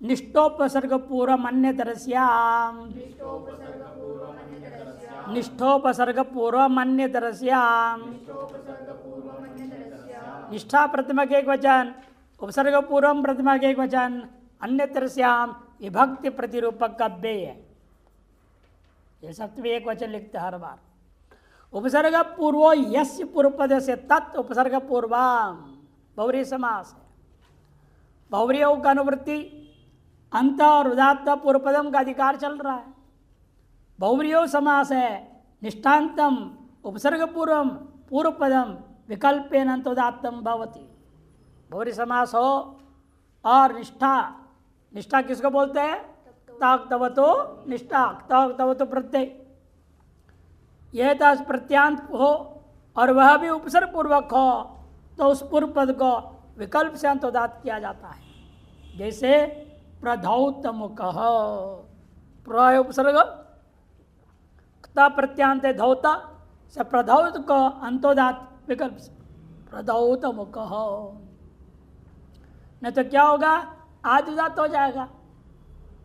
निष्ठोपसर्ग पूर्व अन्यतरस्याम निष्ठोपसर्ग पूर्व अन्यतरस्याम निष्ठा प्रतिमा के एक वचन उपसर्ग पूर्व प्रतिमा के एक वचन अन्यतरस्याम विभक्ति प्रतिरूपक का व्यय है। ये सप्तमी एक वचन लिखते हर बार। उपसर्ग पूर्वो यस्य पूर्वपद से तत् उपसर्ग पूर्वाम बहुव्रीहि समास है। बहुव्रीहि का अनुवृत्ति अंत और उदात्त पूर्वपदम का अधिकार चल रहा है। बहुव्रीहि समास है। निष्ठान्तम उपसर्ग पूर्वम पूर्वपदम विकल्पेन अंतोदात्तम भवति। बहुव्रीहि समास हो और निष्ठा, निष्ठा किसको बोलते हैं? ताक तवतो निष्ठा, ताक तवतो प्रत्यय। यह तास प्रत्यांत हो और वह भी उपसर्ग पूर्वक हो तो उस पूर्व पद को विकल्प से अंतोदात किया जाता है। जैसे प्रधौतमुख, प्र उपसर्ग प्रत्यांत धौता से प्रधौत को अंतोदात विकल्प से प्रधौतमुख। नहीं तो क्या होगा? आदुदात हो जाएगा,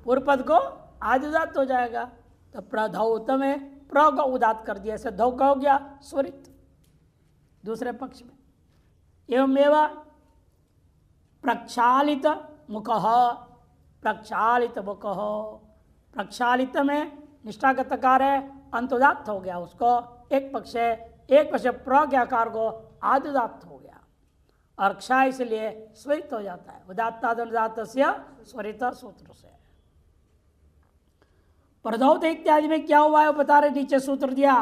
पूर्व पद को आदुदात हो जाएगा। तो प्रधौत में प्र को उदात कर दिया, ऐसे धौ का हो गया स्वरित दूसरे पक्ष में। एवमेव प्रक्षालित मुख, प्रक्षालित मुख, प्रक्षालित में निष्ठा का तकार है, अंतोदात हो गया उसको एक पक्ष है, एक पक्ष प्र के आकार को आदुदात हो गया और क्षय इसलिए स्वरित हो जाता है। उदात्तादनुदात स्वरित सूत्र से। प्रधौत इत्यादि में क्या हुआ है वो बता रहे, नीचे सूत्र दिया।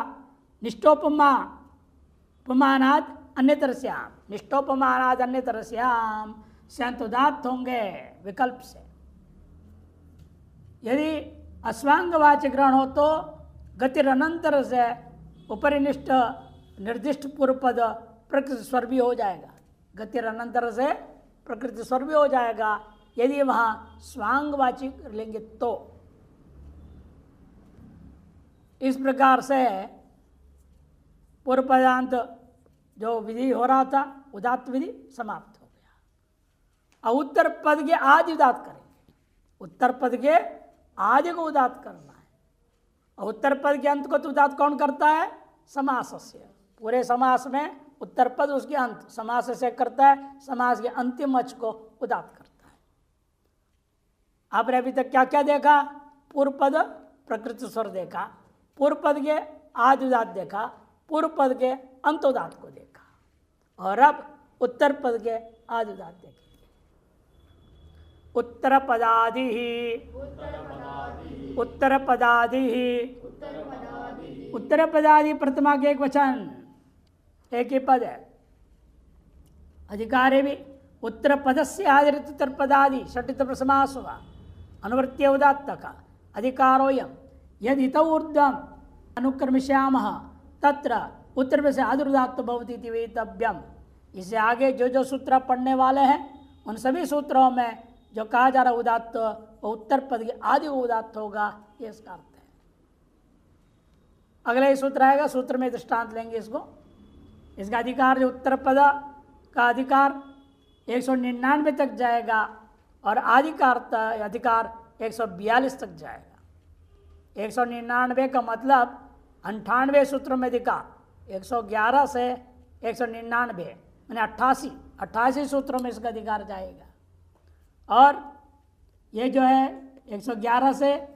निष्ठोपमा उपमानाद अन्यतरस्याम, निष्ठोपमानाद अन्यतरस्याम से अंतोदात होंगे विकल्प से। यदि अस्वांगवाच्य ग्रहण हो तो गतिरनंतर से उपरिनिष्ठ निर्दिष्ट पूर्व पद प्रकृति स्वर भी हो जाएगा। गतिरनंतर से प्रकृति स्वर भी हो जाएगा यदि वहाँ स्वांगवाची लेंगे तो। इस प्रकार से पूर्व पदांत जो विधि हो रहा था उदात्त विधि समाप्त हो गया। अब उत्तर पद के आदि उदात करेंगे। उत्तर पद के आदि को उदात करना है और उत्तर पद के अंत को तो उदात कौन करता है? समास से। पूरे समास में उत्तर पद उसके अंत समास से करता है, समास के अंतिम अच को उदात करता है। आपने अभी तक क्या क्या देखा? पूर्व पद प्रकृति स्वर देखा, पूर्व पद के आदि उदात देखा, पूर्व पद के अंतोदात को देखा और अब उत्तर पद के आदि उदात देखेंगे। उत्तर पदादि ही, उत्तर पदादि ही, उत्तर पदादि प्रथमा के एक वचन, एक ही पद है। अधिकारी भी उत्तर पद से आदरित उत्तर पदादि षटित समास हुआ। अनुवृत्ति उदात्त का अधिकारोयम यदि तो ऊर्ध्वम अनुक्रमिष्यामः तत्र उत्तर में से आदुर्दात्त भवति इति वेतव्यम। इससे आगे जो जो सूत्र पढ़ने वाले हैं उन सभी सूत्रों में जो कहा जा रहा उदात्त वो उत्तर पद के आदि उदात्त होगा, ये इसका अर्थ है। अगला ही सूत्र आएगा, सूत्र में दृष्टांत लेंगे इसको। इसका अधिकार जो उत्तर पद का अधिकार 199 तक जाएगा और अधिकार 142 तक जाएगा। 199 का मतलब 98 सूत्र में अधिकार, 111 से 199 मैंने 88 सूत्रों में इसका अधिकार जाएगा। और ये जो है 111 से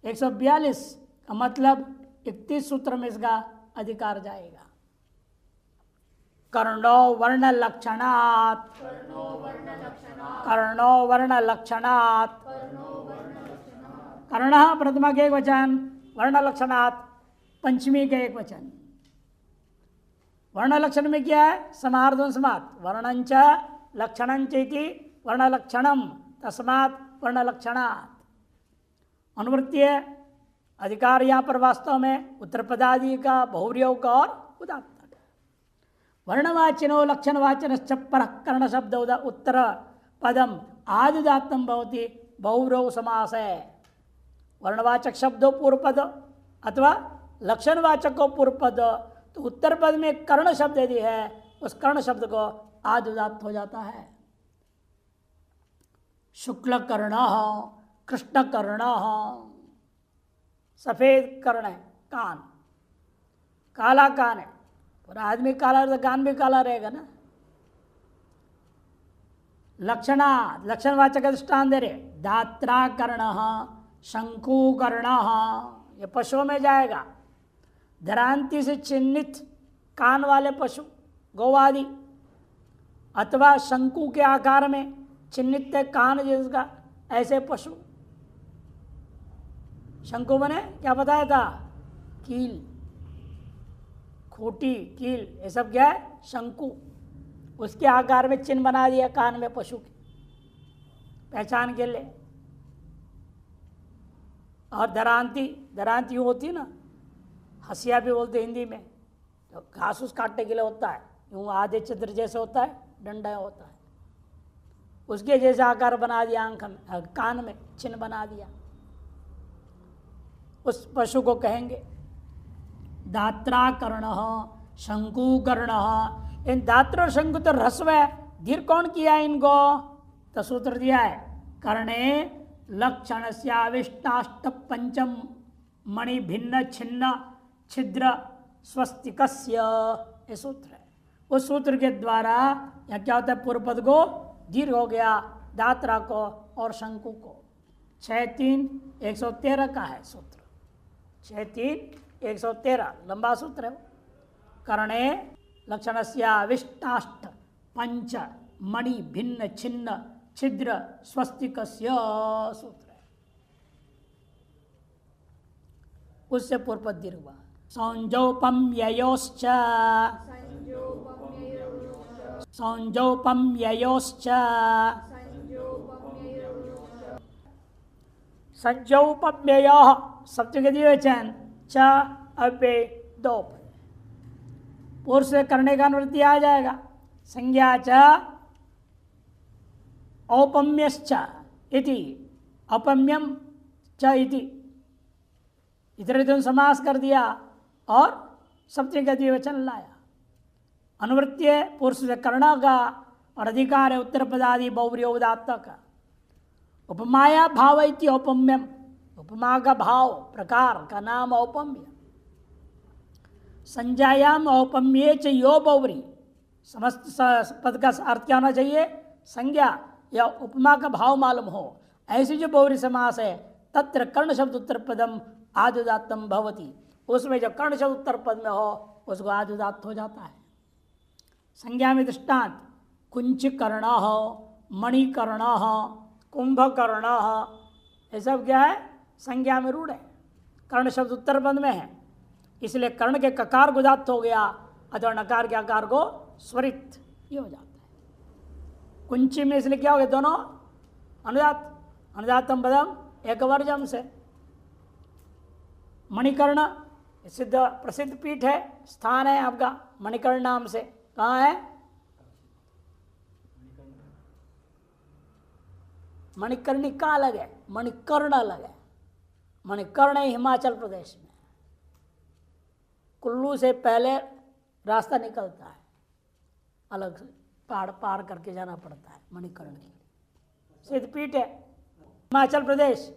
142 का मतलब 31 सूत्र में इसका अधिकार जाएगा। कर्णो वर्ण लक्षणात्, कर्णो वर्ण लक्षणात्, कर्ण प्रथमा के एक वचन, वर्ण लक्षणात् पंचमी के एक वचन। वर्ण लक्षण में क्या है? समार्धन समात वर्णंच लक्षणंच इति वर्ण लक्षणम तस्मात् वर्ण लक्षणात्। अनुवृत्ति है। अधिकार यहाँ पर वास्तव में उत्तर पदादि का बहुव्रीहि का और उदात्त। वर्णवाचिनो लक्षणवाचनश्च परः कर्ण शब्द उत्तर पदम आदिदात्तम भवति बहुव्रीहि समास है। वर्णवाचक शब्दों पूर्व पद अथवा लक्षणवाचक को पूर्व पद, तो उत्तर पद में कर्ण शब्द यदि है उस कर्ण शब्द को आदिदात्त हो जाता है। शुक्ल कर्ण, कृष्ण कर्ण, सफेद कर्ण है, कान, काला कान है, पूरा आदमी काला तो कान भी काला रहेगा ना। लक्षणा, लक्षणवाचक दृष्टान दे रहे, दात्रा कर्ण, शंकु कर्ण, ये पशुओं में जाएगा। धरांति से चिन्हित कान वाले पशु, गौवादि, अथवा शंकु के आकार में चिन्हित कान जिसका, ऐसे पशु। शंकु बने क्या बताया था, कील, खूटी, कील, ये सब क्या है, शंकु। उसके आकार में चिन्ह बना दिया कान में पशु की पहचान के लिए। और दरांती, दरांती होती ना, हसिया भी बोलते हिंदी में, तो घास उस काटने के लिए होता है, यूँ आधे चित्र जैसे होता है, डंडा होता है, उसके जैसे आकार बना दिया आंख में, कान में चिन्ह बना दिया, उस पशु को कहेंगे दात्रा कर्ण, शंकु कर्ण। इन दात्र और शंकु तो ह्रस्व है, दीर्घ कौन किया इनको, तो सूत्र दिया है, कर्णे लक्षण से आविष्टाष्ट पंचम मणि भिन्न छिन्न छिद्र स्वस्तिकस्य, ये सूत्र है। उस सूत्र के द्वारा यहाँ क्या होता है, पूर्व पद को दीर्घ हो गया, दात्रा को और शंकु को। 6-3-113 का है सूत्र, 6-3-113 लंबा सूत्र है। कर्णे लक्षणस्य आविष्टाष्ट पंच मणि भिन्न छिन्न छिद्र स्वस्तिकस्य सूत्र है, उससे पूर्व दीर्घ हुआ। संजोपम्ययोश्च, संजोपम्ययोश्च, संजोपम्यय सप्तमी द्विवचन, च अव्यय दो, पूर्व से करने का अनुवृत्ति आ जाएगा। संज्ञा च औपम्यश्च इति, औपम्यम च इति, इतर समास कर दिया और सप्तमी का द्विवचन लाया। अनुवृत्ति है पूर्व से कर्ण का और अधिकार है उत्तर पदादि बहुव्रीहि उदात्त का। उपमाया भाव इति औपम्यम, उपमा का भाव प्रकार का नाम औपम्य। संज्ञायाम औपम्ये च यो बहुव्रीहि, समस्त पद का अर्थ क्या होना चाहिए, संज्ञा या उपमा का भाव मालूम हो, ऐसी जो बहुव्रीहि समास है, तत्र कर्ण शब्द उत्तर पदम आदुदात्तम भवति, उसमें जब कर्ण शब्द उत्तर पद में हो उसको आदुदात्त हो जाता है। संज्ञा में दृष्टांत कुंच कर्ण, मणिकर्ण, कुंभकर्ण, ये सब क्या है, संज्ञा में रूढ़ है, कर्ण शब्द उत्तर पद में है, इसलिए कर्ण के ककार को उदात्त हो गया अथवा नकार के आकार को स्वरित, ये हो जाता है। कुंची में इसलिए क्या हो गया, दोनों अनुदात, अनुदातम पदम एक वर्जम से। मणिकर्ण सिद्ध प्रसिद्ध पीठ है, स्थान है आपका मणिकर्ण नाम से, कहाँ है, मणिकर्णिका अलग है, मणिकर्ण अलग है। मणिकर्ण है हिमाचल प्रदेश में, कुल्लू से पहले रास्ता निकलता है, अलग से पहाड़ पार करके जाना पड़ता है मणिकर्ण के लिए। सिद्धपीठ है हिमाचल प्रदेश।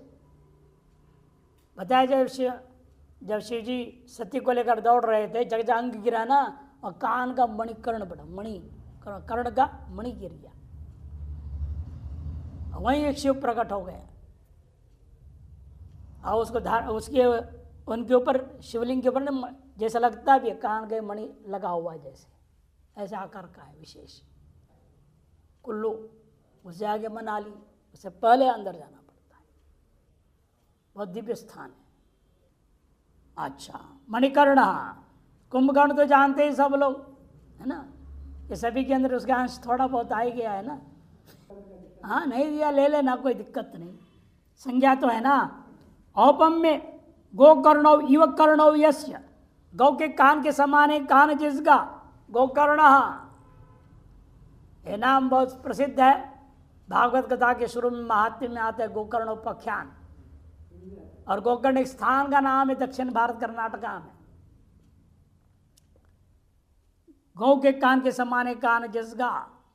बताया जब शिव जी सती को लेकर दौड़ रहे थे, जगजांग गिरा ना, और कान का मणिकर्ण बना, मणि कर्ण का मणि गिर गया, वहीं एक शिव प्रकट हो गया और उसको उसके उनके ऊपर शिवलिंग के ऊपर ना जैसा लगता भी है, कान के मणि लगा हुआ है जैसे, ऐसे आकार का है विशेष। कुल्लू उससे आगे मनाली, उससे पहले अंदर जाना पड़ता है, बहुत दिव्य स्थान है। अच्छा, मणिकर्ण, कुंभकर्ण तो जानते ही सब लोग है ना, ये सभी के अंदर उसका अंश थोड़ा बहुत आ ही गया है ना। हाँ, नहीं दिया ले लेना, कोई दिक्कत नहीं, संज्ञा तो है ना। औपम्य गोकर्णो इव कर्णो यस्य, गौ के कान के समान है कान जिसका, गोकर्ण, ये नाम बहुत प्रसिद्ध है, भागवत कथा के शुरू में महात्म्य में आता है गोकर्णोपाख्यान। और गोकर्ण एक स्थान का नाम है दक्षिण भारत कर्नाटका में। गौ के कान के समान कान जिसका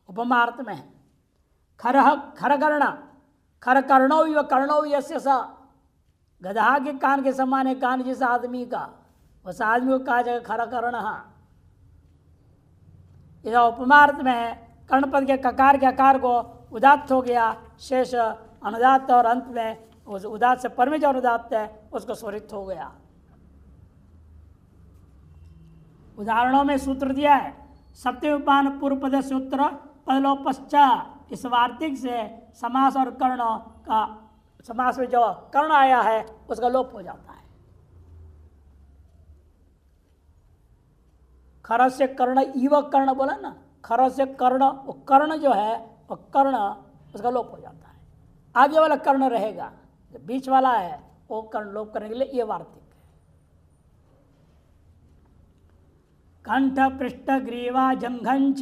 उपमा अर्थ में है। खरकर्ण खर कर्णो व कर्णो यस्य स, गधा के कान के समान है कान जिस आदमी का, उस आदमी को कहा जाएगा खर कर्ण। यह उपमार्थ में है, कर्णपद के ककार के आकार को उदात्त हो गया, शेष अनुदात्त और अंत में उस उदात्त से पर में जो अनुदात्त है उसको स्वरित हो गया। उदाहरणों में सूत्र दिया है, सप्तमी पूर्व पद से उत्तर पदलोपश्चात, इस वार्तिक से समास और कर्ण का, समास में जो कर्ण आया है उसका लोप हो जाता है। खर से कर्ण इव कर्ण बोला ना, खर से कर्ण, वो कर्ण जो है वो कर्ण उसका लोप हो जाता है, आगे वाला कर्ण रहेगा, जो बीच वाला है वो कर्ण लोप करने के लिए ये वार्तिक है। कंठ पृष्ठ ग्रीवा जंघंच,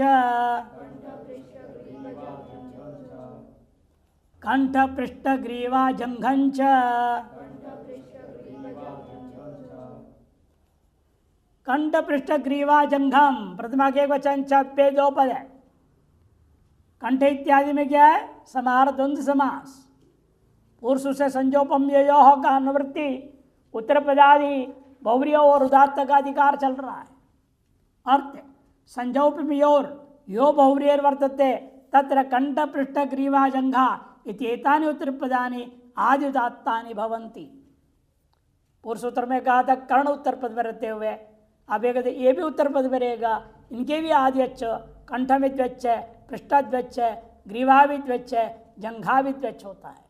कंठ पृष्ठ ग्रीवा जंघंच, कंठ पृष्ठ ग्रीवा जंघम, प्रतिमा के वचन पे दो पद है। कंठ इत्यादि में क्या है, समाहार द्वंद्व समास, पुरुष से संजोपम यो का अनुवृत्ति, उत्तर पदादि बहुव्रीहि और उदात्त का अधिकार चल रहा है। अर्थ संजोपम योर यो बहुव्रीहि वर्तते तत्र कंठ पृष्ठ ग्रीवा जंघा इत्येतानि उत्तर पदानि आदि उदात्तानि भवन्ति। पुरुष उत्तर में कहा था कर्ण उत्तर पद में रहते हुए, अब ये कहते ये भी उत्तर पद में रहेगा, इनके भी आदि अच्छ, कंठ में द्वच्छ है, पृष्ठाद्वच्छ है, ग्रीवा भी द्वच्छ है, जंघा भी द्वच्छ होता है,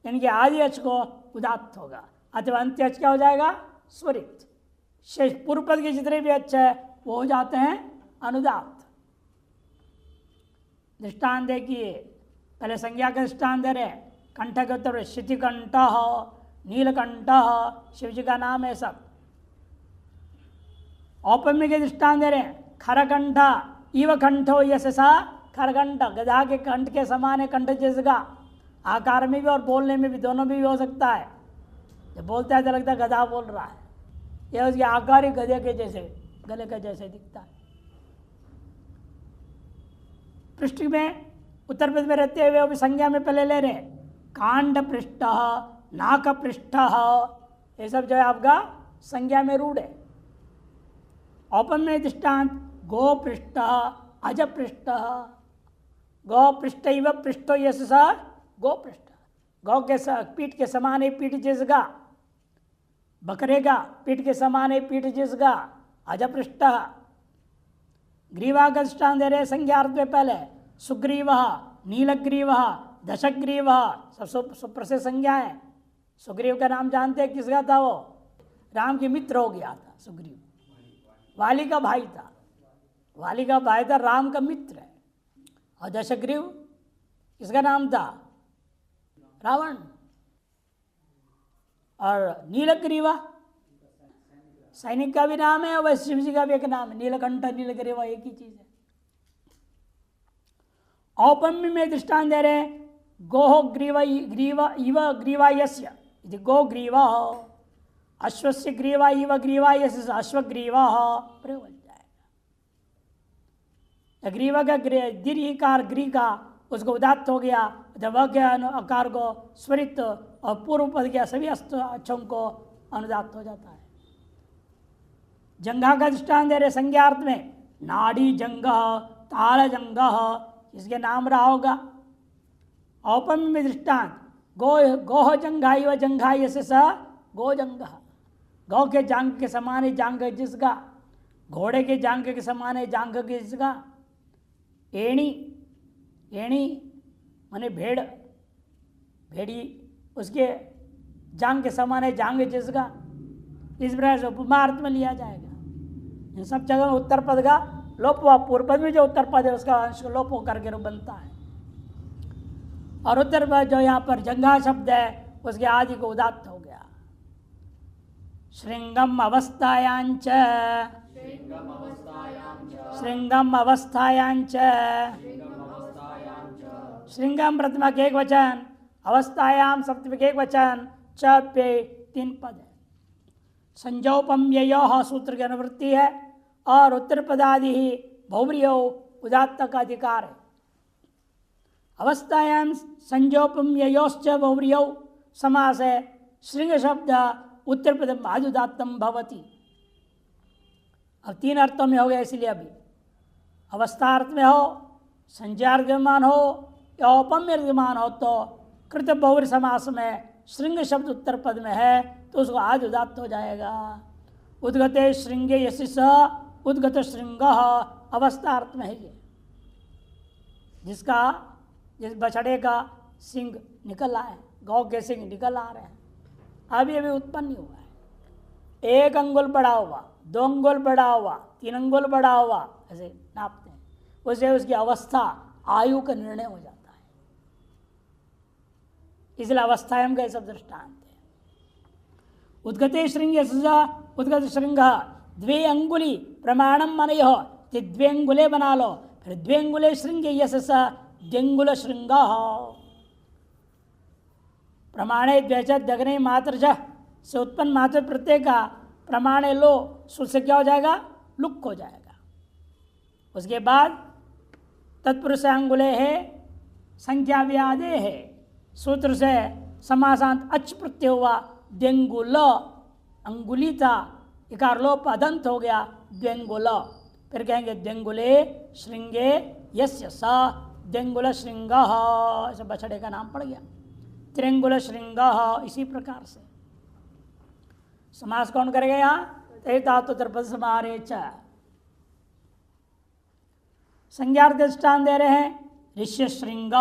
इनके आदि अच को उदात्त होगा, अथवा अंत्य अच क्या हो जाएगा, स्वरित। शेष पूर्व पद के जितने भी अच्छे है वो हो जाते हैं अनुदात्त। दृष्टांत देखिए, पहले संज्ञा का दृष्टांत दे रहे, कंठ के उत्तर शितिकंठ, नीलकंठ शिव जी का नाम है सब। औपम्य के दृष्टांत दे रहे, खरकंठ इव कंठो यशसा, खरकंठ गधा के कंठ के समान है, कंठ जैसा आकार में भी और बोलने में भी, दोनों भी हो सकता है। जब बोलता है तो लगता है गधा बोल रहा है, यह उसके आकार ही गधे के जैसे, गले के जैसे दिखता है। पृष्ठ में उत्तर पद में रहते हुए वो भी संज्ञा में पहले ले रहे, कांड पृष्ठ, नाक पृष्ठ, ये सब जो है आपका संज्ञा में रूढ़ है। औपम्य दृष्टांत गो पृष्ठ, अज पृष्ठ, गौ पृष्ठ इव पृष्ठो यश स, गो पृष्ठ, गौ के पीठ के समान है पीठ जिसका, बकरे का पीठ के समान है पीठ जिसका, अज पृष्ठ। ग्रीवा का दृष्टांत दे रहे संज्ञार्थ में पहले, सुग्रीव, नीलग्रीव, दशग्रीव, सब सुप्रसिद्ध संज्ञा है। सुग्रीव का नाम जानते हैं, किसका था वो, राम के मित्र हो गया था सुग्रीव, वाली का भाई था, वाली का भाई था, राम का मित्र है। और दशग्रीव किसका नाम था, रावण। और नीलग्रीवा सैनिक का भी नाम है, वह शिव जी का भी एक नाम है, नीलकंठ नीलग्रीवा एक ही चीज है। औपम्य में दृष्टांत दे रहे, गोह ग्रीवा ग्रीवा इव ग्रीवा यस्य, गो ग्रीवा, अश्वस्य ग्रीवा इव ग्रीवा यस्य अश्वग्रीवा प्रयोग हो जाएगा। ग्रीवा का दीर्घकार ग्री का उसको उदात्त हो गया, जब के आकार को स्वरित और पूर्व पद के सभी अक्षों को अनुदात्त हो जाता है। जंघा का दृष्टांत दे रहे संज्ञार्थ में, नाड़ी जंग, ताल जंग, इसके नाम रहा होगा। औपम्य में दृष्टांत गोह जंघा इव जंघा यस्य स, गो जंग, गौ के जांग के समान है जांग जिसका, घोड़े के जांग के समान है जांग के जिसका। एणी, एणी माने भेड़, भेड़ी उसके जांग के समान है जांग जिसका। इस प्रकार से उपमार्थ में लिया जाएगा। इन सब जगह उत्तर पद का लोप हुआ, पूर्व पद में जो उत्तर पद है उसका अंश लोप होकर के बनता है। और उत्तर पद जो यहाँ पर जंघा शब्द है उसके आदि को उदात्त हो गया। श्रृंगम अवस्थायांच, श्रृंगम अवस्थायांच, श्रृंगम प्रतिमा के एक वचन, अवस्थायाम सप्तमी के एक वचन, च पे तीन पद है। संजोपम्य सूत्र की अनुवृत्ति है और उत्तर पदादि ही बहुव्रीहि उदात्त का अधिकार है। अवस्थायां संजोपम ययोश्च बहुव्रीयौ समास है। श्रृंग शब्द उत्तर पद आजुदात्तम भवति। अब 3 अर्थों में हो गया, इसलिए अभी अवस्था अर्थ में हो, संज्ञा विद्यमान हो या औपम्य विद्यमान हो तो कृत बहुव्री समास में श्रृंग शब्द उत्तर पद में है तो उसको आज उदात्त हो जाएगा। उद्गते श्रृंगे यशिस उद्गत श्रृंग अवस्था अर्थ में है ये, जिस बछड़े का सिंह निकल आए, गौ के सिंह निकल आ रहे हैं, अभी अभी उत्पन्न हुआ है। 1 अंगुल बढ़ा हुआ, 2 अंगुल बढ़ा हुआ, 3 अंगुल बढ़ा हुआ, ऐसे नापते हैं, उससे उसकी अवस्था आयु का निर्णय हो जाता है। इसलिए अवस्थाएं गए सब दृष्टांत है। उद्गते श्रृंग उद्गत श्रृंग 2 अंगुली प्रमाणम मनय हो, 2 अंगुले बना लो, फिर 2 अंगुले श्रृंग यशस द्व्यंगुल श्रृंग प्रमाणे द्वेच दग्ने मात्र से उत्पन्न मात्र प्रत्यय का प्रमाणे लो सूत्र से क्या हो जाएगा, लुक हो जाएगा। उसके बाद तत्पुरुष अंगुले है संख्या व्यादे है, सूत्र से समासांत अच प्रत्यय हुआ, द्व्यंगुल अंगुली था, इकार लोप अदंत हो गया द्व्यंगुल, फिर कहेंगे द्व्यंगुले श्रृंगे यस्य स द्व्यंगुल श्रृंग, ऐसे बछड़े का नाम पड़ गया। त्रिंगुल श्रृंग इसी प्रकार से समास कौन करेगा यहाँ, धातु तरपद समारे च। संज्ञा दृष्टान दे रहे हैं, ऋष्य श्रृंग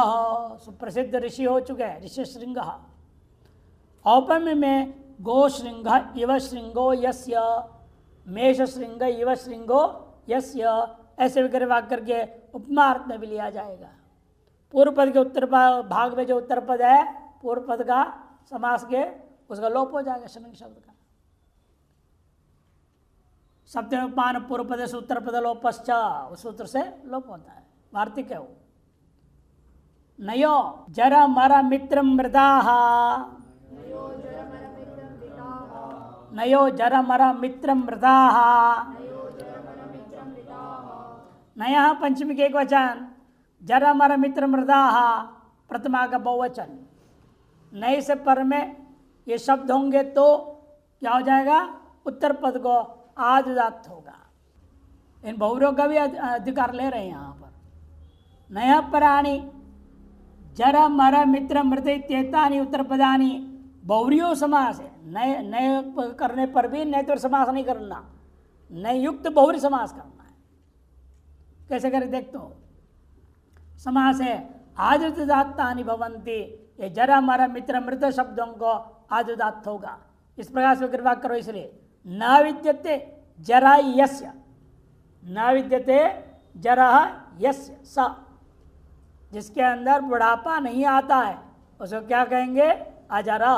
सुप्रसिद्ध ऋषि हो चुके हैं ऋष्य श्रृंग। औपम्य में गो श्रृंग इव श्रृंगो यस्य, मेष श्रृंग इव श्रृंगो यस्य, ऐसे विग्रह वाक्य करके उपमा अर्थ में भी लिया जाएगा। पूर्व पद के उत्तर भाग में जो उत्तर पद है, पूर्व पद का समास के उसका लोप हो जाएगा श्रृंग शब्द का। सप्तम पूर्व पद से उत्तर पद लोपश्च, उस सूत्र से लोप होता है। वार्तिक है वो। नयो जर मर मित्र मृदाः, नयो जर मर मित्र मृदाः, नया पंचमी के एक वचन, जर मर मित्र मृदाः प्रथमा का बहुवचन। नए से पर में ये शब्द होंगे तो क्या हो जाएगा, उत्तर पद को आज उदात्त होगा। इन बहुव्रीयों का भी अधिकार ले रहे हैं यहाँ पर। नया पराणी जर मर मित्र मृत इत्येतानि उत्तर पदानी बहुव्रीयो समास है। नए नए करने पर भी नए तो समास नहीं करना, नए युक्त बहुव्री समास करना है। कैसे करें देख तो, समास है आदुदात्तानि भवन्ति, ये जरा मरा मित्र मृत शब्दों को आदुदात्त होगा। इस प्रकार से कृपा करो। इसलिए न विद्यते जरा यस्य, न विद्यते जरा यस्य स, जिसके अंदर बुढ़ापा नहीं आता है उसको क्या कहेंगे, अजरा।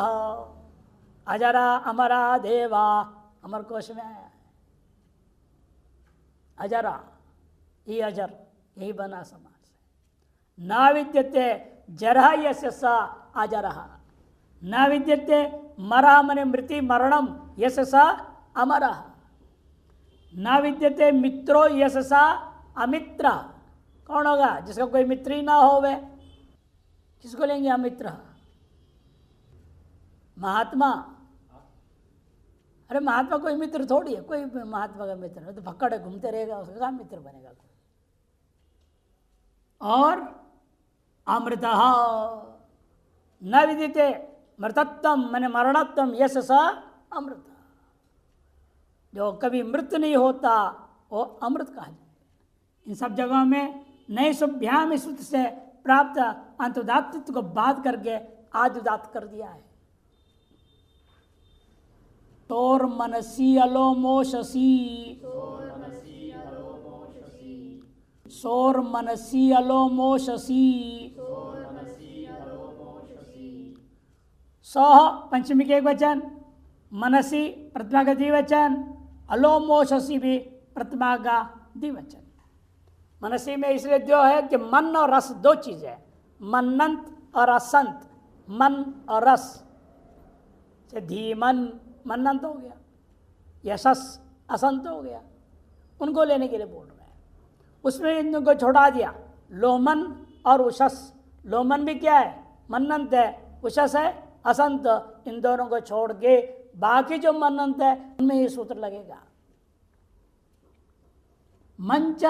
अजरा अमरा देवा, अमर कोश में आया है अजरा, ये अजर, यही बना समास है। न विद्यते जरा यस्य स अजरः, न विद्यते मरा मने मृति मरणम यस्य स अमरः, न विद्यते मित्रो यस्य स अमित्र। कौन होगा, जिसका कोई मित्र ही ना हो वे, किसको लेंगे अमित्र? महात्मा। अरे महात्मा कोई मित्र थोड़ी है, कोई महात्मा का मित्र है तो भक्कड़ घूमते रहेगा, उसका क्या मित्र बनेगा कोई। और अमृतः न विदिते मृतत्वम मैंने मरणत्वम यश स अमृत, जो कभी मृत नहीं होता वो अमृत कहा जाएगा। इन सब जगहों में नए शुभ्याम सूत्र से प्राप्त अंतुदात्व को बात करके आदुदात कर दिया है। तोर मनसी अलोमोशसी, सोर मनसी अलोमोशसी, सह पंचमी के एक वचन, मनसी प्रतिमा का द्विवचन, अलोमोशसी भी प्रतिमा का द्विवचन। मनसी में इसलिए जो है कि मन और रस दो चीज है, मनंत और असंत, मन और रस से धीमन मनंत हो गया, यशस असंत हो गया, उनको लेने के लिए बोल रहे हैं। उसमें इनको छोड़ा दिया, लोमन और उशस लोमन भी क्या है? मन्नंत है। उषस है असंत। इन दोनों को छोड़ के बाकी जो मन्नंत है उनमें ये सूत्र लगेगा। मंच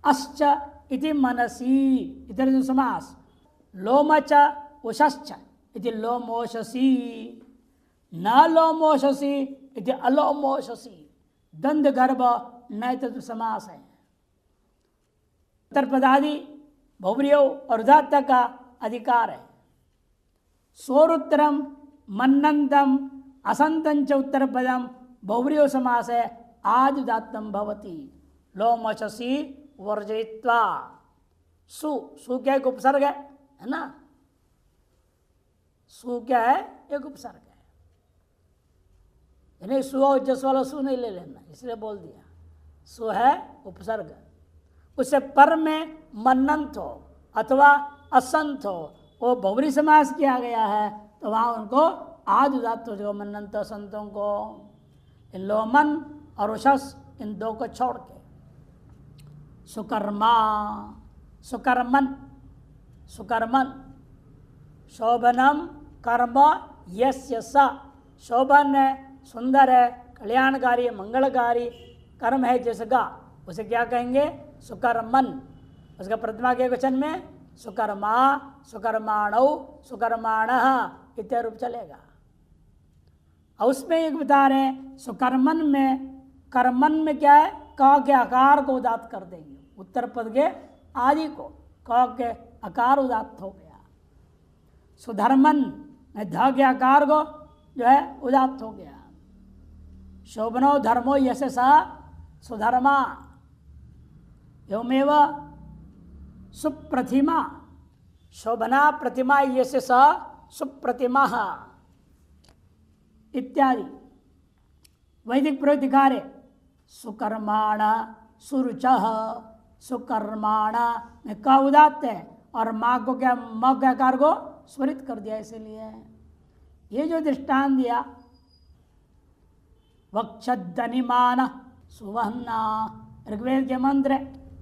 अश्च इति मनसी इतर समास। लोमच उषश्च इति लोमोषसी। न लोमोषसी इति अलोमोषसी। दंड गर्भ नैतत्व समास है। उत्तर पदादि बहुव्रीहि और उदात्त का अधिकार है। सोरुत्तरम मन्नंतम असंतंच उत्तर पदम बहुव्रीहि समास है। आदि उदात्तम भवति। लोमोषसी वर्जयित्वा। सु सु क्या एक उपसर्ग है ना? सु क्या है? एक उपसर्ग है। यानी सु और जस वाला सु नहीं ले लेना, इसलिए बोल दिया। सु है उपसर्ग। उससे पर में मन्नंत हो अथवा असंत हो, वो बहुव्रीहि समास किया गया है, तो वहां उनको आदि उदात्त हो जाएगा मन्नंत असंतों को। इन लोमन और उषस इन दो को छोड़ के। सुकर्मा सुकर्मन सुकर्मन। शोभनम कर्म यस्य स। शोभन है, सुंदर है, कल्याणकारी, मंगलकारी कर्म है जिसका, उसे क्या कहेंगे? सुकर्मन। उसका प्रतिमा के वचन में सुकर्मा, सुकर्माणौ, सुकर्माणः इत्यादि रूप चलेगा। और उसमें एक बता रहे हैं सुकर्मन में, कर्मन में क्या है? क के आकार को उदात्त कर देंगे। उत्तर पद के आदि को क के आकार उदात्त हो गया। सुधर्मन में ध के आकार को जो है उदात्त हो गया। शोभनो धर्मो यश सा सुधर्मा। एवमेव सुप्रतिमा। शोभना प्रतिमा यश सा सुप्रतिमा इत्यादि। वैदिक प्रयोग दिखा रहे। सुकर्माण सुरुच। सुकर्माण में का उदात्त है और माँ को क्या, म के आकार को स्वरित कर दिया। इसीलिए ये जो दृष्टांत दिया वक्षदनिमान सुवहना ऋग्वेद के मंत्र,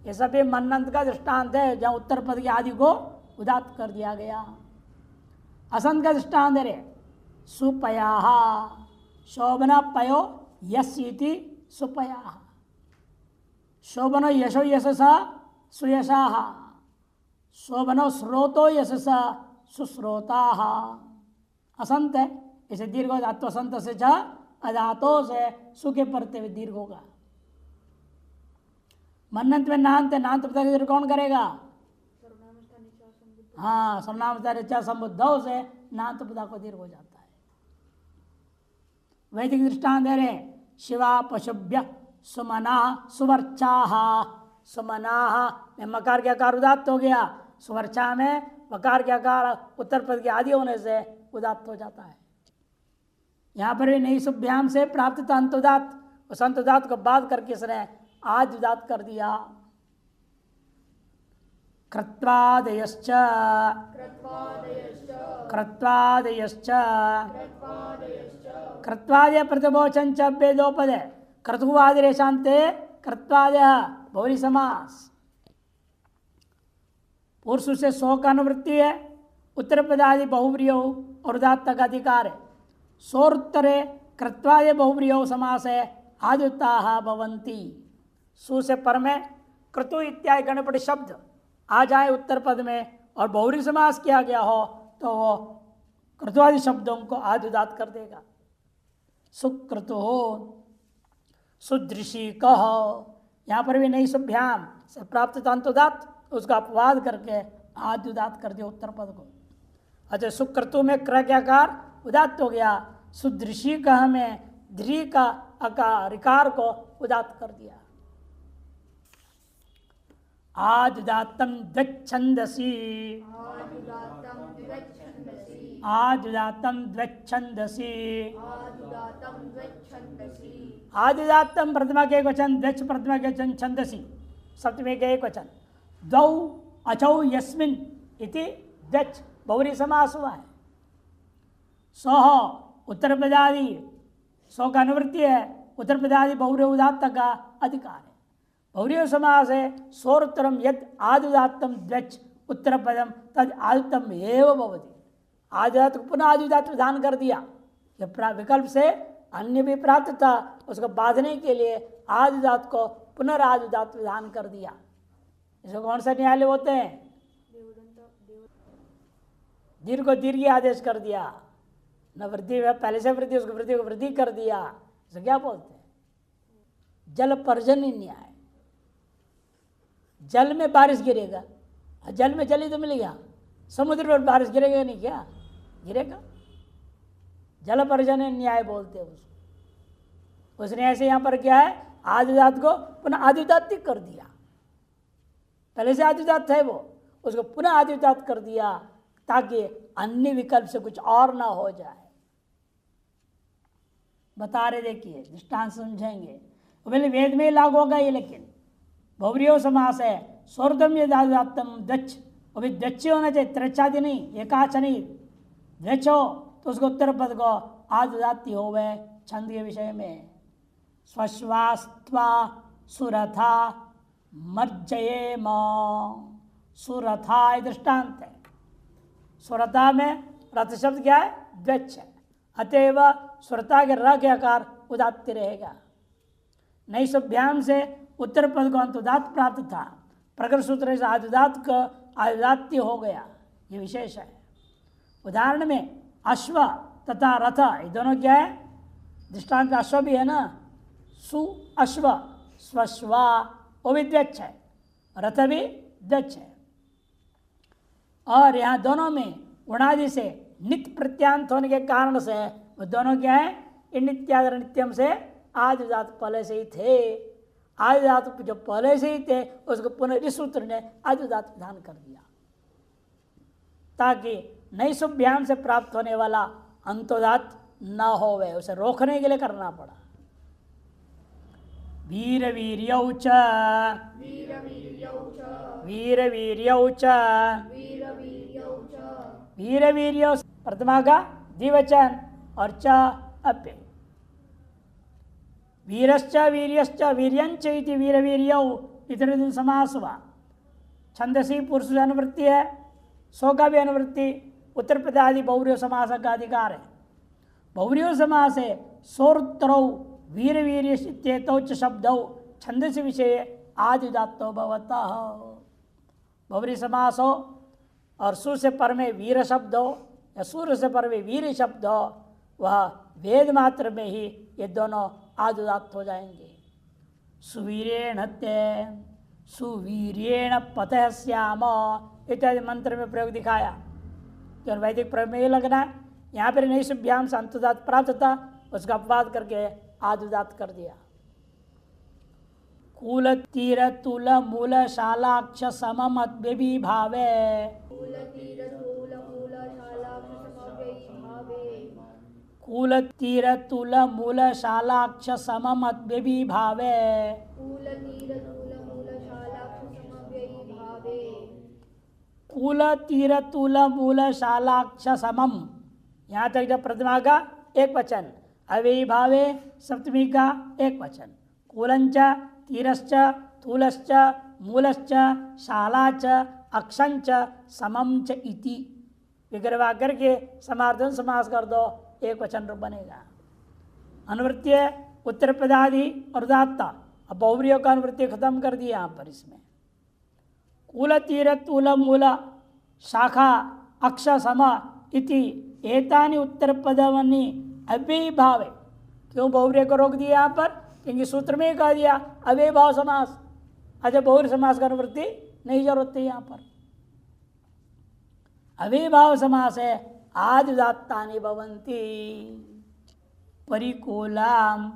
ये सभी मन्नंत का दृष्टांत है जहाँ उत्तर पद के आदि को उदात्त कर दिया गया। असंत का दृष्टांत है सुपया। शोभना पयो यस्यति सुपया। शोभनो यशो यशसा सुयशा। शोभनो स्रोतो यशसा सुस्रोता। असंत है, इसे दीर्घ धातु असंत से च अधातो से सु के परते हुए दीर्घ होगा। मन्नंत में नांत है, नांत पता दीर्घ कौन करेगा? हाँ, सर्वनाम ऋचा संबुद्धौ से नांत पदा को दीर्घ हो जाता है। वैदिक दृष्टांत दे रहे शिवा पशुभ्य सुमना सुवर्चा। सुमना में मकार के आकार उदात्त हो गया। सुवर्चा में मकार के आकार उत्तर पद के आदि होने से उदात्त हो जाता है। यहाँ पर भी नई सुभ्याम से प्राप्त था अंतुदात। उस अंतुदात को बात करके इसने आज उदात्त कर दिया। कृत्वादयश्च कृत्वादयश्च कृत्वादय प्रतिबोचन च वेदोपद है। क्रतुवादिरेशांते कृत्वादय बहुव्रीहि समास। पुरुष से 100 का अनुवृत्ति है। उत्तर पदादि बहुव्रीहि और उदात्त का अधिकार है। सोरुत्तरे कृत्वादि बहुव्रीहि समास है। आदित्ताः भवन्ति। सु से पर में क्रतु इत्यादि गणपति शब्द आ जाए उत्तर पद में और बहुव्रीहि समास किया गया हो तो वो क्रतुवादि शब्दों को आदि उदात्त कर देगा। सुक्रतु हो सुदृशी कह। यहाँ पर भी नई सुभ्याम से प्राप्त तंतुदात उसका अपवाद करके आदि उदात्त कर दिया उत्तर पद को। अच्छा, सुक्रतु में क्र के आकार उदात्त हो गया। सुदृशी कह में ध्री का आकार रिकार को उदात्त कर दिया। आदुदात्तम द्वच्छंदसी। आदुदात्तम द्वच्छंदसी। आदिदात्तम प्रतिमा के एक वचन, द्वच्छ प्रतिमा के वचन, छंदसी सप्तमी के एक वचन। द्वौ अचौ यस्मिन इति द्वच्छ बहुव्रीहि समास हुआ है। सौ उत्तर पदादि 100 का अनुवृत्ति है। उत्तर पदादि बहुव्रीहि उदात्त का अधिकार है। बहुव्रीहि समास है। सोरुत्तरम यद आदुदात्तम द्वच्छ उत्तर पदम तद आदितम एव भवति। आदिदात को पुनः आदिदात विधान कर दिया। जब विकल्प से अन्य भी प्राप्त था, उसको बांधने के लिए आदिदात को पुनरादिदात विधान कर दिया। इसको कौन सा न्यायालय होते हैं? दीर्घ को दीर्घ आदेश कर दिया, न वृद्धि पहले से वृद्धि, उसको वृद्धि को वृद्धि कर दिया। इसे क्या बोलते हैं? जल पर्जन्य न्याय। जल में बारिश गिरेगा, जल में जल ही तो मिलेगा, समुद्र पर बारिश गिरेगा नहीं, क्या गिरेगा? जल पर्जन्य न्याय बोलते हैं उसको। उसने ऐसे यहां पर क्या है, आदिदात को पुनः आदिदात्तिक कर दिया। पहले से आदिदात है वो, उसको पुनः आदिदात कर दिया ताकि अन्य विकल्प से कुछ और ना हो जाए। बता रहे, देखिए दृष्टांत समझेंगे। पहले वेद में लागू होगा ये, लेकिन बहुव्रीहि समास है। स्वर्धम यदि आदिदात्तम दच्छ, अभी दच्छ होना चाहिए, त्रचादि नहीं, एकाच नहीं, दच्छ हो तो उसको उत्तर पद को आदिदात्ति हो गए। छंद के विषय में स्वश्वास्त्वा सुरथा मर्जयेम, सुरथा दृष्टांत है। सुरथा में रथ शब्द क्या है? द्वच्छ है, अतएव सुरता के र के आकार उदात्त रहेगा। नई सभ्याम से उत्तर पद को अंतुदात प्राप्त था, प्रकृत सूत्र से आदिदात का आदिदात्य हो गया, ये विशेष है। उदाहरण में अश्व तथा रथ, ये दोनों क्या है? दृष्टांत अश्व भी है ना, सु अश्व, स्वश्वा, वो भी द्वच्छ है, रथ भी द्वच्छ है। और यहाँ दोनों में उणादि से नित्य प्रत्यांत होने के कारण से वो दोनों क्या है? नित्यादर नित्यम से आदिदात पहले से ही थे। आदिदात जो पहले से ही थे उसको पुनः इस सूत्र ने आदिदात विधान कर दिया ताकि नई सुभ्याम से प्राप्त होने वाला अंतोदात न होवे, उसे रोकने के लिए करना पड़ा। वीर वीर्यौ च, वीर वीर्यौ च, वीर वीर्यौ प्रथमा का द्विवचन और च अव्यय। वीरश्च वीर्यश्च वीर्यंच इति वीर वीर्यौ इतर समास हुआ। छंदसी पुरुष अनुवृत्ति है, सो का भी अनुवृत्ति, उत्तर प्रदादि बहुव्रीहि समास का अधिकार है। बहुव्रीहि समास है सोत्तरौ वीर वीर्य इत्येतौ च शब्दौ छंदसी विषय आदिदात्तो भवतः। बहुव्रीहि समास हो और सु से पर में वीर शब्द हो या सूर्य से पर में वीर शब्द हो, वह वेद मात्र में ही ये दोनों आदिदात हो जाएंगे। सुवीरेण ते, सुवीर्येण पतः श्याम इत्यादि मंत्र में प्रयोग दिखाया। तो वैदिक प्रयोग में ये लगना है, यहाँ पर नई सुभ्याम से अंतुदात प्राप्त था, उसका अपवाद करके आदिदात कर दिया। कूल तीर तुल मूल शालाक्ष समम अद्वि भावे, कूल तीर तुल मूल शालाक्ष समम अद्वि भावे, कूल तीर तुल मूल शालाक्ष समम, यहाँ तक जब प्रथमा का एक वचन, अव्ययी भावे सप्तमी का एक वचन, कूलंच तीरश्च तूलश्च मूलश्च शालाच अक्षंच समम च इति विग्रह करके समार्धन समास कर दो, एक वचन रूप बनेगा। अनुवृत्ति है उत्तर पदादि और उदात्ता। अब बहुव्रीहि का अनुवृत्ति खत्म कर दिया यहाँ पर। इसमें कूल तीर तूल मूल शाखा अक्ष सम इति एतानि उत्तर पदवनी अव्ययी भाव है। क्यों बहुव्रीहि को रोक दिया यहाँ पर? क्योंकि सूत्र में ही कह दिया अव्ययी भाव समास। अच्छा, बहुव्रीहि समास का अनुवृत्ति नहीं जरूरत है यहाँ पर। अव्ययी भाव समास है आदिदात्तानि भवन्ति। परिकूलाम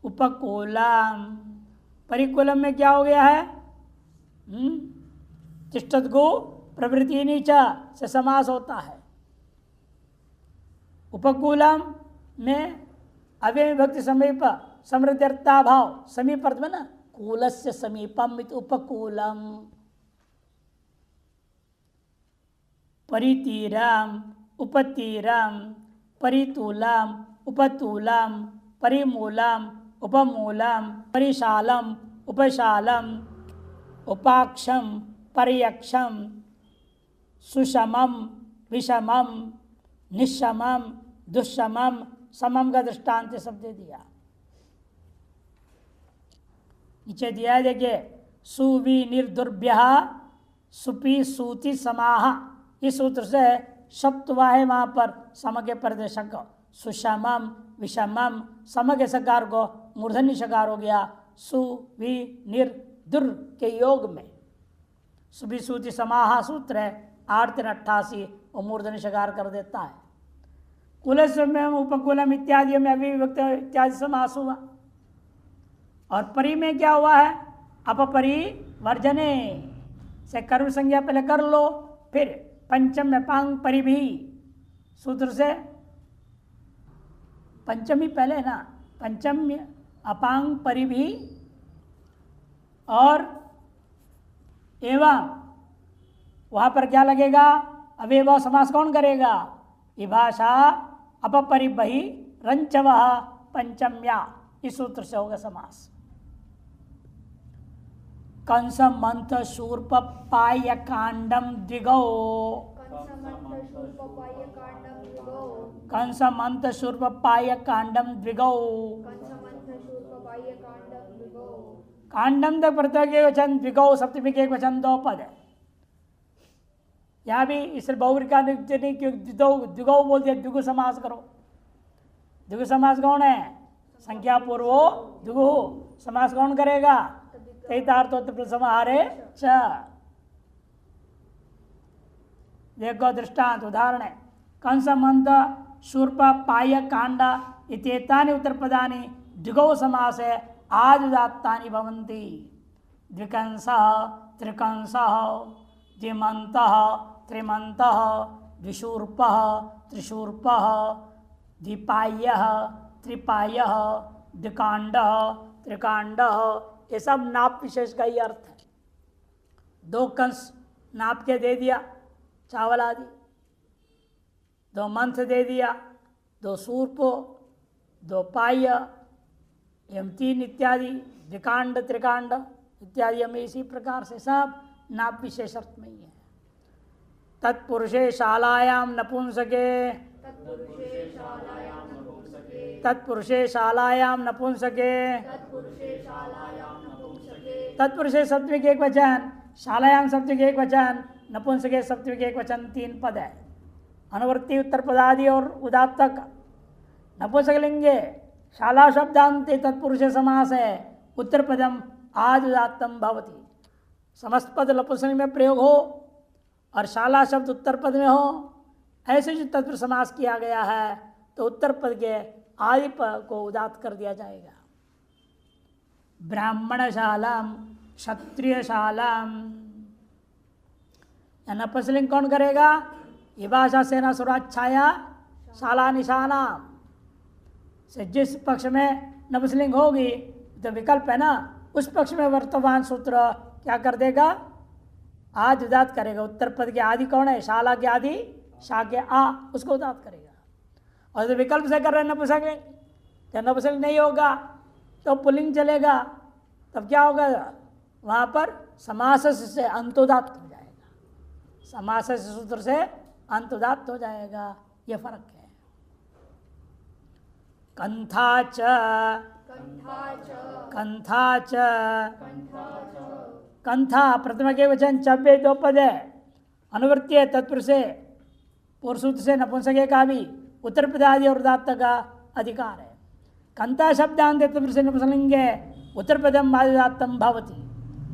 उपकूलाम, परिकूलम में क्या हो गया है? तिष्ठत गो प्रवृत्ति नीचा से समास होता है। उपकूलम में अव्यय विभक्ति समीप समृद्धता भाव, समीप अर्थ में ना, कूलस्य समीपम इत उपकूलम। परितीरम उपतीरम परितूलम उपतूलम परिमूलम उपमूलम परिशालम उपशालम उपाक्षम पर्यक्षम सुषमम, विषमम, निशमम, दुष्षमम, समम का दृष्टांत सब दे दिया। नीचे दिया है देखिए, सुवि निर्दुर्भ्य सुपी सूति समाह, इस सूत्र से शब्द हुआ है वहां पर सम के प्रदेशक सुषमम विषमम, सम के सकार को मूर्धन्य शकार हो गया सु वि निर दुर के योग में। सुबी सूति समाह सूत्र है 8-88 और मूर्धन्य शकार कर देता है। कुलस में उपकुलम इत्यादि में अभिव्यक्त इत्यादि समास हुआ। और परि में क्या हुआ है, अपपरि वर्जने से कर्म संज्ञा पहले कर लो, फिर पंचम में पांग परि भी सूत्र से, पंचमी पहले ना, पंचम अपांग परि भी और एवं वहां पर क्या लगेगा, अवयव समास कौन करेगा, विभाषा अपपरि बहि रंचव पंचम्या, इस सूत्र से होगा समास। कंस मंथ शूर्प पाय कांडम द्विगौ, कंस मंथ शूर्प पाय कांडम द्विगौ, कांडम तक प्रत्येक एक वचन, द्विगौ सप्तमी के एक वचन 2 पद है। यहाँ भी इस बहुव्रीहि का नित्य नहीं, क्योंकि द्विगौ बोल दिया, द्विगु समास करो। द्विगु समास कौन है, संख्या पूर्वो द्विगु समास कौन करेगा, समाहारे च। देखो दृष्टांत उदाहरण है, कंस मंद शूर्प पाय कांड इत्येतानि उत्तरपदानि द्विगौ समासे आदुदात्तानि भवन्ति। द्विकंसः त्रिकंसः द्विमन्तः त्रिमन्तः द्विशूर्पः त्रिशूर्पः द्विपायः त्रिपायः द्विकांडः त्रिकांडः, ये सब नाप विशेष का ही अर्थ है। 2 कंस नाप के दे दिया चावल आदि, 2 मंथ दे दिया, 2 सूर्पो, 2 पाय, एवं 3 इत्यादि, द्विकांड त्रिकांड इत्यादि हमें इसी प्रकार से सब नाप विशेष अर्थ में ही है। तत्पुरुषे शालायाम नपुंसके, तत्पुरुषे शालायाम नपुंसके, तत्पुरुषे सप्तमी के एक वचन, शालायाम सप्तमी के एक वचन, नपुंसके सप्तमी के एक वचन, 3 पद है। अनुवृत्ति उत्तर पदादि और उदात्तक नपुंसक लिंगे शाला शब्दांते तत्पुरुषे समास है, उत्तर पदम आद उदात्तम भवति। समस्त पद नपुंसक में प्रयोग हो और शाला शब्द उत्तर पद में हो, ऐसे जो तत्पुरुष समास किया गया है तो उत्तर पद के आदि पद को उदात्त कर दिया जाएगा। ब्राह्मणशालाम क्षत्रियशालाम, नपुंसकलिंग कौन करेगा, विभाषा सेना सुराच्छाया शाला निशानाम से जिस पक्ष में नपुंसकलिंग होगी तो विकल्प है ना, उस पक्ष में वर्तमान सूत्र क्या कर देगा, आज उदात करेगा। उत्तर पद के आदि कौन है, शाला के आदि शा के आ, उसको उदात करेगा। और तो विकल्प से कर रहे हैं नपुंसकलिंग, जब नपुंसकलिंग नहीं होगा तो पुल्लिंग चलेगा, तब क्या होगा, वहाँ पर समास से अंतोदात हो जाएगा, समास से सूत्र से अंतोदात हो जाएगा, ये फर्क है। कंथा च, कंथा च, कंथा प्रथम के वचन चब्बे 2 पद है, अनुवृत्ति है तत्पुरुष से, पूर्व सूत्र से नपुंसक का भी उत्तर पदादि और उदात्त का अधिकार है। कंता शब्दांत तत्पुरुष से नपुंसकलिंग उत्तर पदम आदिदात्तम भवति।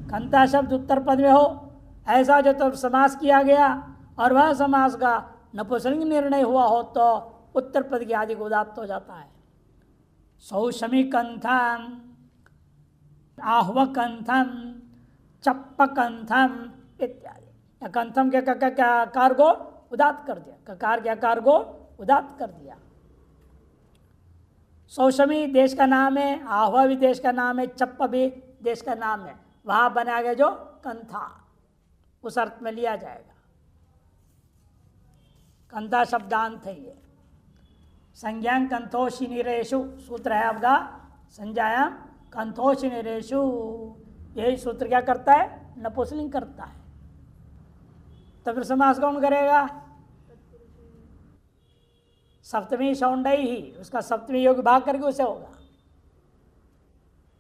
कंता शब्द उत्तर पद में हो, ऐसा जो तो समास किया गया और वह समास का नपुंसकलिंग निर्णय हुआ हो तो उत्तर पद के आदि को उदात्त हो जाता है। सौषमी कंथम, आह्व कंथम, चप्प कंथम इत्यादि, कंथम के कार को उदात्त कर दिया, ककार के आकार को उदात्त कर दिया। सौषमी देश का नाम है, आह्वा भी देश का नाम है, चप्प भी देश का नाम है, वहां बनाया गया जो कंथा उस अर्थ में लिया जाएगा। कंथा शब्दांत है ये। संज्ञान कंथोशिनिरेषु सूत्र है आपका, संज्ञायाम कंथोशिनिरेषु, यही सूत्र क्या करता है, नपुंसकलिंग करता है। तो फिर समास कौन करेगा? सप्तमी सौंडई ही, उसका सप्तमी योग भाग करके उसे होगा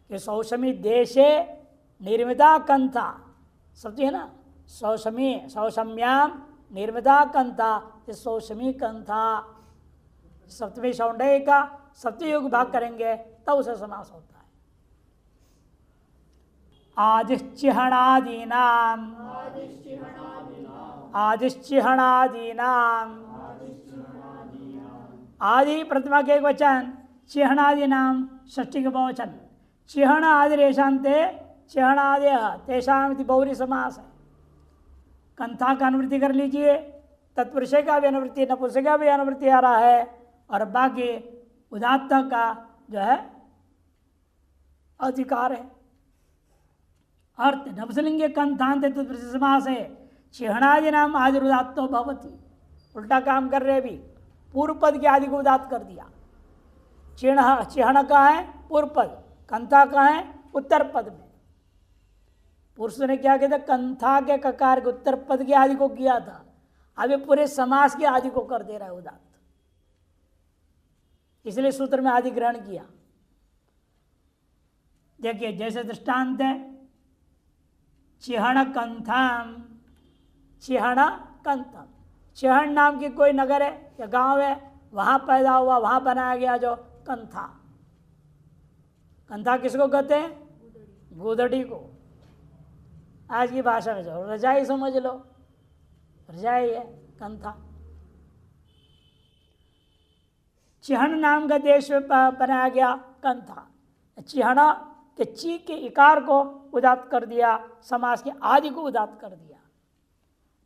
कि सौषमी देशे निर्मिता कंथा, सप्तमी है ना, सौषम्याम निर्मिता कंथा, सौषमी कंथा। सप्तमी सौंडई का सप्तमी योग भाग करेंगे तब उसे समास होता है। आदिश्चिहणादीनाम, आदिश्चिहणादीनाम, आदि प्रतिमा के एक वचन, चिहणादि नाम षष्ठी के बहुवचन, चिहण आदि रेशांते चिहणादय तेषाम बहुरी समास है। कंथा का अनुवृत्ति कर लीजिए, तत्पुरुष का भी अनुवृत्ति, नपुंसक का भी अनुवृत्ति आ रहा है, और बाकी उदात्त का जो है अधिकार है। अर्थ नपुंसकलिंगे कंथांत तत्पुरुष समास है। चिहणादि नाम आदि उदात्तो भवति, उल्टा काम कर रहे भी, पूर्व पद के आदि को उदात्त कर दिया। चिहण का है पूर्व पद, कंथा का है उत्तर पद में। पुरुष ने क्या किया था? कंथा के ककार के उत्तर पद के आदि को किया था, अब ये पूरे समास के आदि को कर दे रहा है उदात्त, इसलिए सूत्र में आदि ग्रहण किया। देखिए जैसे दृष्टांत है, चिहण कंथम, चिहण कंथम, चिहण नाम की कोई नगर है या गांव है, वहां पैदा हुआ, वहां बनाया गया जो कंथा। कंथा किसको कहते हैं? गोदड़ी को। आज की भाषा में जो रजाई समझ लो, रजाई है कंथा। चिहण नाम का देश में बनाया गया कंथा। चिहण के ची के इकार को उदात्त कर दिया, समास के आदि को उदात्त कर दिया,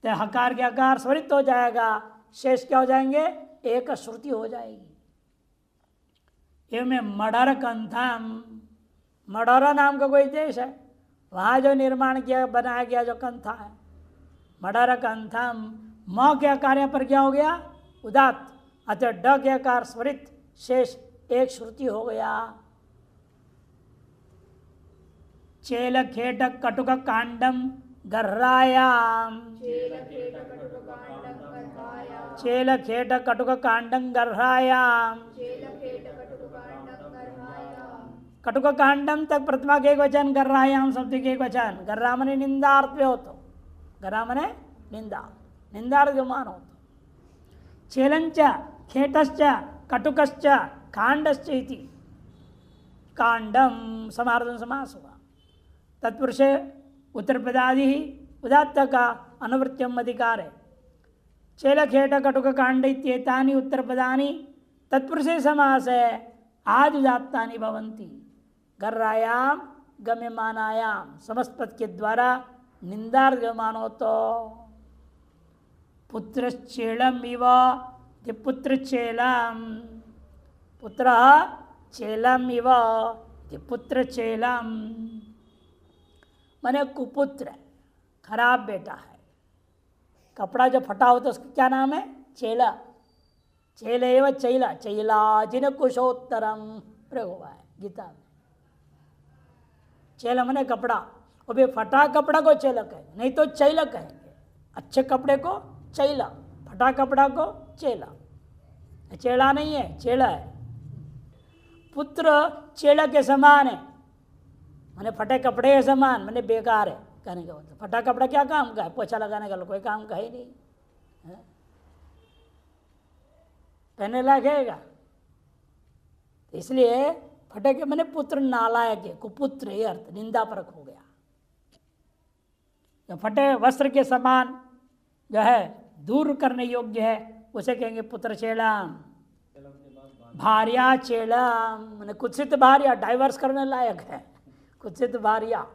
तो हकार के आकार स्वरित हो जाएगा, शेष क्या हो जाएंगे? एक श्रुति हो जाएगी। एवं मडर कंथम, मडोरा नाम का कोई देश है, वहाँ जो निर्माण किया बनाया गया जो कंथा है, मडर कंथम, म के आकार पर क्या हो गया? उदात्त, अतः ड के आकार स्वरित, शेष एक श्रुति हो गया। चेल खेट कटुक कांडम गर्रायाम, चेल खेट कटुक कांडम गर्रायाम, कटुक कांडम तक प्रतिमा के एक वचन, गर्रायाम शब्द के एक वचन। गर्रा मने निंदार्थ पे हो, तो गर्रा मने निंदा, निंदार्थ जो मान हो तो। चेलंच खेटश्च कटुकश्च कांडश्च इति, कांडम समार्धन समास हुआ। तत्पुरुष उत्तर पदादि ही उदात्त का अनुवृत्त्यम अधिकार है। चेल खेट कटुक कांड इत्येतानि उत्तर पदानि तत्पुरुषे समास है, आदि उदात्तानि भवन्ति। गर्रायाम गम्यमानायाम समस्त पद के द्वारा निंदार्थ मानो तो। पुत्र चेलम इव, पुत्र चेलम, पुत्र चेलम इव, पुत्र चेलम माने कुपुत्र, खराब बेटा है। कपड़ा जो फटा होता है उसका क्या नाम है? चेला। चेले एवं चैला, चैला जिन कुशोत्तरम प्रयोग हुआ है गीता में। चेला माने कपड़ा, और भी फटा कपड़ा को चेला कहेंगे, नहीं तो चैला कहेंगे। अच्छे कपड़े को चैला, फटा कपड़ा को चेला। चेला नहीं है, चेला है। पुत्र चेला के समान है, माने फटे कपड़े के समान, माने बेकार है कहने का मतलब। फटा कपड़ा क्या काम का है? पोछा लगाने का कोई काम का ही नहीं है, पहने लायक है। इसलिए फटे के मैंने पुत्र नालायक है, कुपुत्र, ये अर्थ निंदा परक हो गया। जो फटे वस्त्र के समान जो है दूर करने योग्य है उसे कहेंगे पुत्र चेलाम। भार्या चेलाम मैंने कुत्सित भार्या, डाइवर्स करने लायक है, कुत्सित भार्या,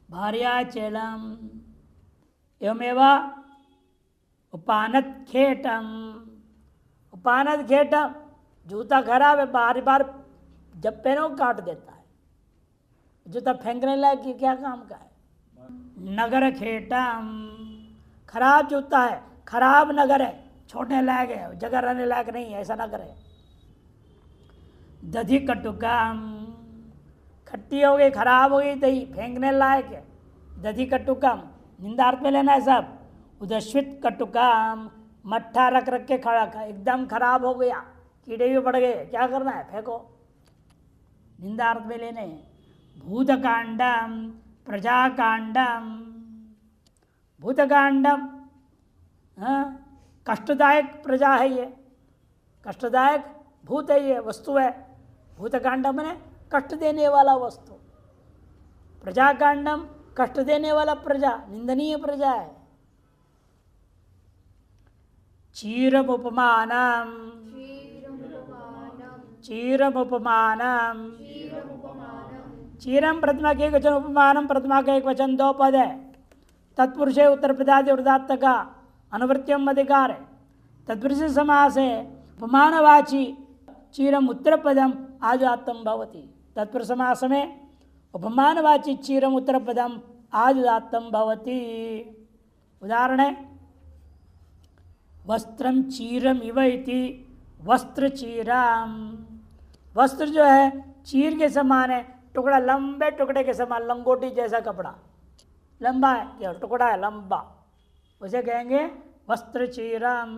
भार्या चेलम। एवमेव उपानत खेटम, उपानत खेटम, जूता खराब है, बार बार जब पहनो काट देता है, जूता फेंकने लायक ये क्या काम का है। नगर खेटम, खराब जूता है, खराब नगर है, छोड़ने लायक है, जगह रहने लायक नहीं है, ऐसा नगर है। दधि कटुकम, खट्टी हो गई, खराब हो गई दही, फेंकने लायक है, दधि कटुकम, निंदार्थ में लेना है सब। उदश्वित कटुकाम, मट्ठा रख रख के खड़ा एकदम खराब हो गया, कीड़े भी पड़ गए, क्या करना है, फेंको। निंदार्थ में लेने। भूतकांडम प्रजाकांडम, भूतकांडम कष्टदायक प्रजा है ये, कष्टदायक भूत है ये, वस्तु है। भूतकांडम ने कष्ट देने वाला वस्तु, प्रजाकांडम कष्ट देने वाला प्रजा, निंदनीय प्रजा है। चीरम उपमानम, चीरम उपमानम, चीरम प्रतिमा के एक वचन, उपमानम प्रतिमा का एक वचन, दो पद है। तत्पुरुष है उत्तर पदादि वृदात्त का अनुवृत्तियम अधिकार है। तत्पुरुष समास है उपमानवाची, चीरम उत्तर पदम आजुदात्तम भवति। तत्पुरुष समास में उपमानवाची चीरम उत्तर पदम आजुदात्तम भवति। उदाहरण है वस्त्रम चीरम इव इति, वस्त्र चीराम, वस्त्र जो है चीर के समान है, टुकड़ा लंबे टुकड़े के समान, लंगोटी जैसा कपड़ा लंबा है, क्या टुकड़ा है लंबा, उसे कहेंगे वस्त्र चीरम।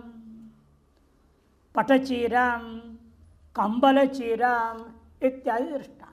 पट चीरम, कंबल चीरम इत्यादि दृष्टांत।